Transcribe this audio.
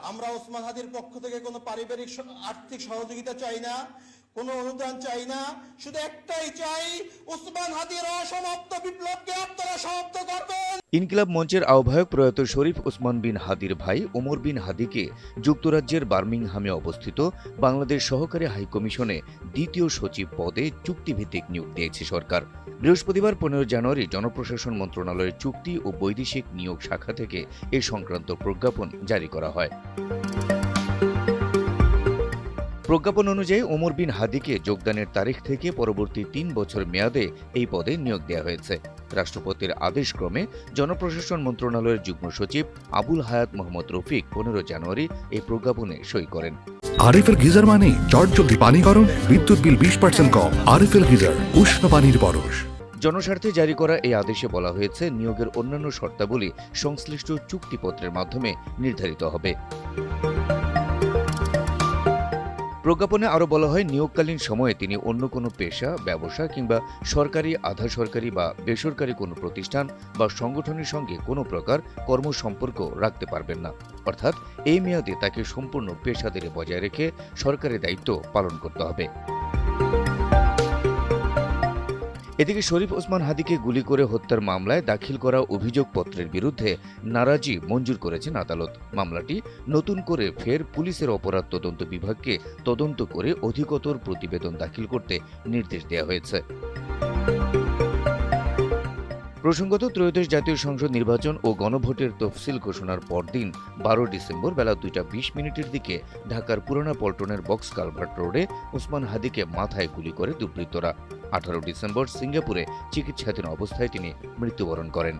আমরা ওসমান হাদির পক্ষ থেকে কোনো পারিবারিক আর্থিক সহযোগিতা চাই না, কোনো অনুদান চাই না, শুধু একটাই চাই, ওসমান হাদির অসমাপ্ত বিপ্লবকে আপনারা সমাপ্ত করবেন। ইনকিলাব মঞ্চের আহ্বায়ক প্রয়াত শরীফ ওসমান বিন হাদির ভাই ওমর বিন হাদিকে যুক্তরাজ্যের বার্মিংহামে অবস্থিত বাংলাদেশ সহকারী হাইকমিশনে দ্বিতীয় সচিব পদে চুক্তিভিত্তিক নিয়োগ দিয়েছে সরকার। বৃহস্পতিবার 15 জানুয়ারি জনপ্রশাসন মন্ত্রণালয়ের চুক্তি ও বৈদেশিক নিয়োগ শাখা থেকে এ সংক্রান্ত প্রজ্ঞাপন জারি করা হয়। প্রজ্ঞাপন অনুযায়ী ওমর বিন হাদিকে যোগদানের তারিখ থেকে পরবর্তী 3 বছর মেয়াদে এই পদে নিয়োগ দেওয়া হয়েছে। রাষ্ট্রপতির আদেশক্রমে জনপ্রশাসন মন্ত্রণালয়ের যুগ্ম সচিব আবুল হায়াত মোহাম্মদ রফিক 15 জানুয়ারি এই প্রজ্ঞাপনে সই করেন। আরএফএল গিজার মানে চটজলদি পানি গরম, বিদ্যুৎ বিল 20% কম। আরএফএল গিজার, উষ্ণ পানির পরশ। জনস্বার্থে জারি করা এই আদেশে বলা হয়েছে, নিয়োগের অন্যান্য শর্তাবলী সংশ্লিষ্ট চুক্তিপত্রের মাধ্যমে নির্ধারিত হবে। প্রজ্ঞাপনে আরও বলা হয়, নিয়োগকালীন সময়ে তিনি অন্য কোনো পেশা, ব্যবসা কিংবা সরকারি, আধা সরকারি বা বেসরকারি কোনো প্রতিষ্ঠান বা সংগঠনের সঙ্গে কোনো প্রকার কর্মসম্পর্ক রাখতে পারবেন না। অর্থাৎ এই মেয়াদে তাকে সম্পূর্ণ পেশাদারি বজায় রেখে সরকারি দায়িত্ব পালন করতে হবে। এদিকে শরীফ ওসমান হাদিকে গুলি করে হত্যার মামলায় দাখিল করা অভিযোগপত্রের বিরুদ্ধে নারাজি মঞ্জুর করেছেন আদালত। মামলাটি নতুন করে ফের পুলিশের অপরাধ তদন্ত বিভাগকে তদন্ত করে অধিকতর প্রতিবেদন দাখিল করতে নির্দেশ দেওয়া হয়েছে। প্রসঙ্গত, ত্রয়োদশ জাতীয় সংসদ নির্বাচন ও গণভোটের তফসিল ঘোষণার পরদিন 12 ডিসেম্বর বেলা 2:20 দিকে ঢাকার পুরানা পল্টনের বক্স কালভার্ট রোডে ওসমান হাদিকে মাথায় গুলি করে দুর্বৃত্তরা। 18 ডিসেম্বর সিঙ্গাপুরে চিকিৎসাধীন অবস্থায় তিনি মৃত্যুবরণ করেন।